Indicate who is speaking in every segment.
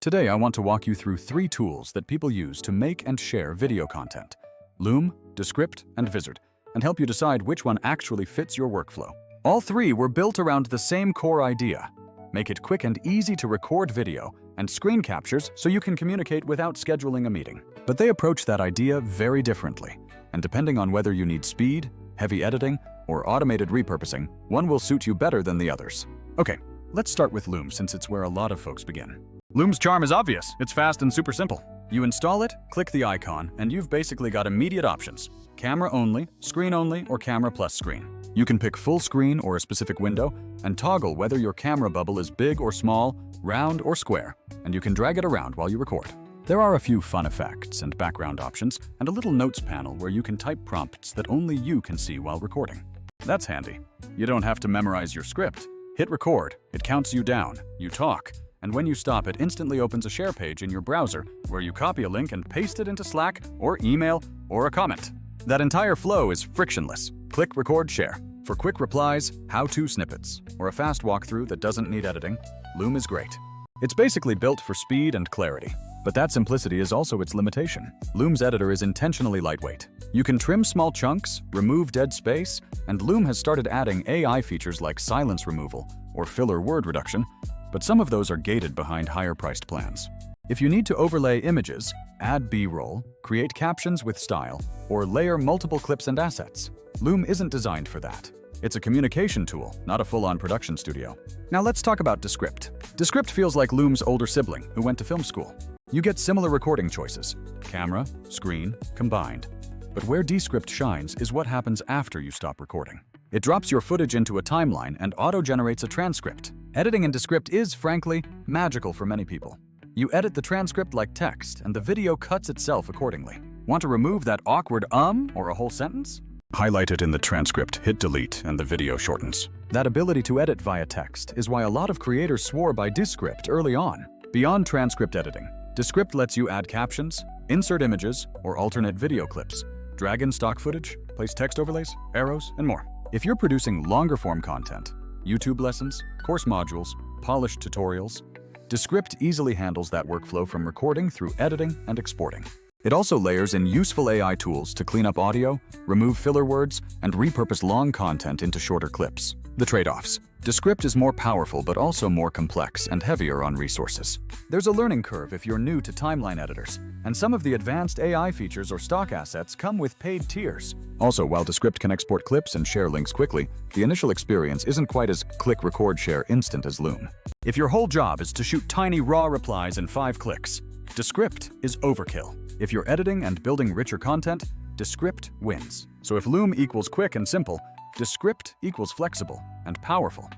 Speaker 1: Today I want to walk you through 3 tools that people use to make and share video content: Loom, Descript, and Vizard, and help you decide which one actually fits your workflow. All 3 were built around the same core idea: make it quick and easy to record video and screen captures so you can communicate without scheduling a meeting. But they approach that idea very differently, and depending on whether you need speed, heavy editing, or automated repurposing, one will suit you better than the others. Okay, let's start with Loom since it's where a lot of folks begin. Loom's charm is obvious. It's fast and super simple. You install it, click the icon, and you've basically got immediate options: camera only, screen only, or camera plus screen. You can pick full screen or a specific window and toggle whether your camera bubble is big or small, round or square, and you can drag it around while you record. There are a few fun effects and background options and a little notes panel where you can type prompts that only you can see while recording. That's handy. You don't have to memorize your script. Hit record, it counts you down, you talk, and when you stop, it instantly opens a share page in your browser where you copy a link and paste it into Slack or email or a comment. That entire flow is frictionless. Click, record, share. For quick replies, how-to snippets, or a fast walkthrough that doesn't need editing, Loom is great. It's basically built for speed and clarity, but that simplicity is also its limitation. Loom's editor is intentionally lightweight. You can trim small chunks, remove dead space, and Loom has started adding AI features like silence removal or filler word reduction, but some of those are gated behind higher-priced plans. If you need to overlay images, add B-roll, create captions with style, or layer multiple clips and assets, Loom isn't designed for that. It's a communication tool, not a full-on production studio. Now let's talk about Descript. Descript feels like Loom's older sibling who went to film school. You get similar recording choices: camera, screen, combined. But where Descript shines is what happens after you stop recording. It drops your footage into a timeline and auto-generates a transcript. Editing in Descript is, frankly, magical for many people. You edit the transcript like text, and the video cuts itself accordingly. Want to remove that awkward or a whole sentence? Highlight it in the transcript, hit delete, and the video shortens. That ability to edit via text is why a lot of creators swore by Descript early on. Beyond transcript editing, Descript lets you add captions, insert images, or alternate video clips, drag in stock footage, place text overlays, arrows, and more. If you're producing longer-form content, YouTube lessons, course modules, polished tutorials, Descript easily handles that workflow from recording through editing and exporting. It also layers in useful AI tools to clean up audio, remove filler words, and repurpose long content into shorter clips. The trade-offs: Descript is more powerful but also more complex and heavier on resources. There's a learning curve if you're new to timeline editors, and some of the advanced AI features or stock assets come with paid tiers. Also, while Descript can export clips and share links quickly, the initial experience isn't quite as click, record, share instant as Loom. If your whole job is to shoot tiny raw replies in 5 clicks, Descript is overkill. If you're editing and building richer content, Descript wins. So if Loom equals quick and simple, Descript equals flexible and powerful.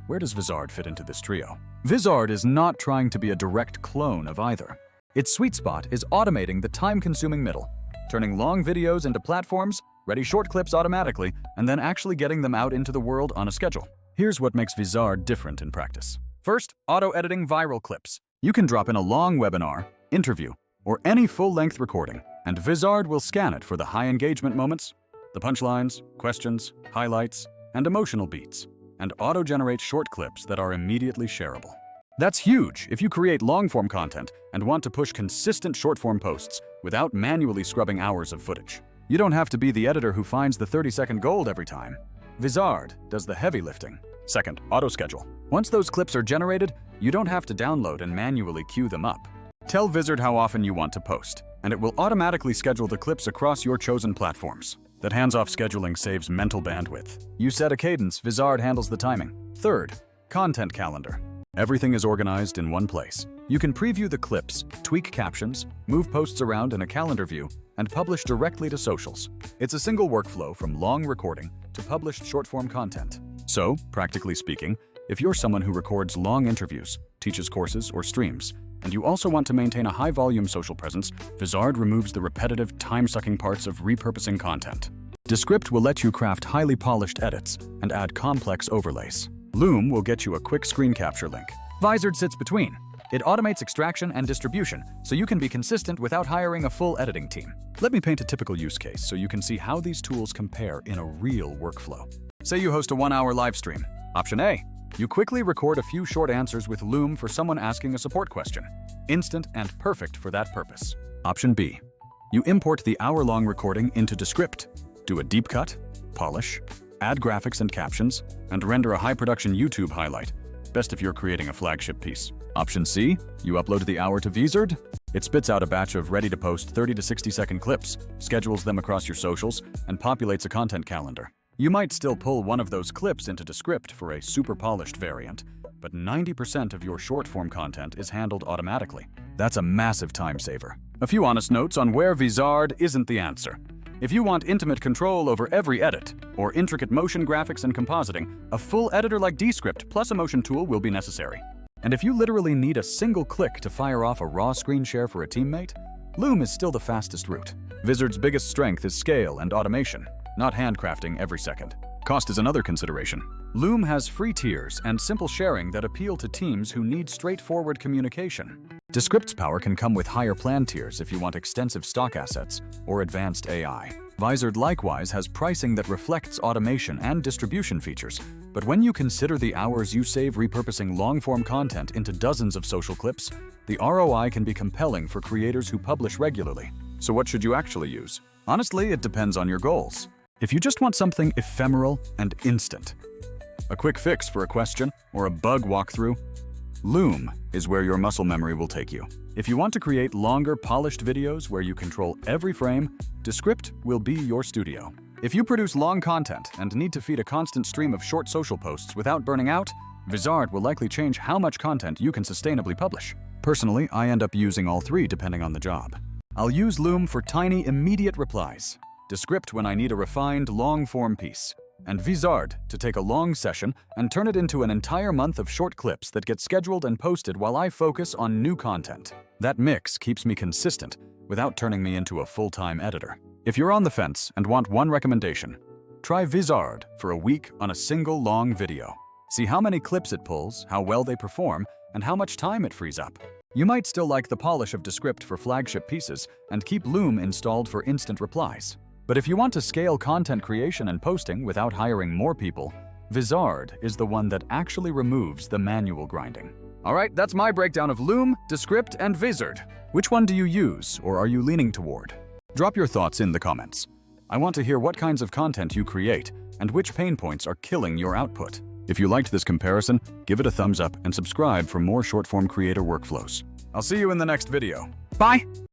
Speaker 1: Where does Vizard fit into this trio? Vizard is not trying to be a direct clone of either. Its sweet spot is automating the time-consuming middle, turning long videos into platforms, ready short clips automatically, and then actually getting them out into the world on a schedule. Here's what makes Vizard different in practice. First, auto-editing viral clips. You can drop in a long webinar, interview, or any full-length recording, and Vizard will scan it for the high-engagement moments, the punchlines, questions, highlights, and emotional beats, and auto-generate short clips that are immediately shareable. That's huge if you create long-form content and want to push consistent short-form posts without manually scrubbing hours of footage. You don't have to be the editor who finds the 30-second gold every time. Vizard does the heavy lifting. Second, auto-schedule. Once those clips are generated, you don't have to download and manually queue them up. Tell Vizard how often you want to post, and it will automatically schedule the clips across your chosen platforms. That hands-off scheduling saves mental bandwidth. You set a cadence, Vizard handles the timing. Third, content calendar. Everything is organized in one place. You can preview the clips, tweak captions, move posts around in a calendar view, and publish directly to socials. It's a single workflow from long recording to published short-form content. So, practically speaking, if you're someone who records long interviews, teaches courses, or streams, and you also want to maintain a high-volume social presence, Vizard removes the repetitive, time-sucking parts of repurposing content. Descript will let you craft highly polished edits and add complex overlays. Loom will get you a quick screen capture link. Vizard sits between. It automates extraction and distribution, so you can be consistent without hiring a full editing team. Let me paint a typical use case so you can see how these tools compare in a real workflow. Say you host a 1-hour live stream. Option A, You quickly record a few short answers with Loom for someone asking a support question. Instant and perfect for that purpose. Option B. You import the hour-long recording into Descript. Do a deep cut, polish, add graphics and captions, and render a high-production YouTube highlight. Best if you're creating a flagship piece. Option C. You upload the hour to Vizard. It spits out a batch of ready-to-post 30 to 60-second clips, schedules them across your socials, and populates a content calendar. You might still pull one of those clips into Descript for a super polished variant, but 90% of your short-form content is handled automatically. That's a massive time saver. A few honest notes on where Vizard isn't the answer. If you want intimate control over every edit, or intricate motion graphics and compositing, a full editor like Descript plus a motion tool will be necessary. And if you literally need a single click to fire off a raw screen share for a teammate, Loom is still the fastest route. Vizard's biggest strength is scale and automation, not handcrafting every second. Cost is another consideration. Loom has free tiers and simple sharing that appeal to teams who need straightforward communication. Descript's power can come with higher plan tiers if you want extensive stock assets or advanced AI. Vizard likewise has pricing that reflects automation and distribution features, but when you consider the hours you save repurposing long-form content into dozens of social clips, the ROI can be compelling for creators who publish regularly. So what should you actually use? Honestly, it depends on your goals. If you just want something ephemeral and instant, a quick fix for a question or a bug walkthrough, Loom is where your muscle memory will take you. If you want to create longer, polished videos where you control every frame, Descript will be your studio. If you produce long content and need to feed a constant stream of short social posts without burning out, Vizard will likely change how much content you can sustainably publish. Personally, I end up using all three depending on the job. I'll use Loom for tiny, immediate replies, Descript when I need a refined, long-form piece, and Vizard to take a long session and turn it into an entire month of short clips that get scheduled and posted while I focus on new content. That mix keeps me consistent without turning me into a full-time editor. If you're on the fence and want one recommendation, try Vizard for a week on a single long video. See how many clips it pulls, how well they perform, and how much time it frees up. You might still like the polish of Descript for flagship pieces and keep Loom installed for instant replies. But if you want to scale content creation and posting without hiring more people, Vizard is the one that actually removes the manual grinding. All right, that's my breakdown of Loom, Descript, and Vizard. Which one do you use, or are you leaning toward? Drop your thoughts in the comments. I want to hear what kinds of content you create and which pain points are killing your output. If you liked this comparison, give it a thumbs up and subscribe for more short-form creator workflows. I'll see you in the next video. Bye!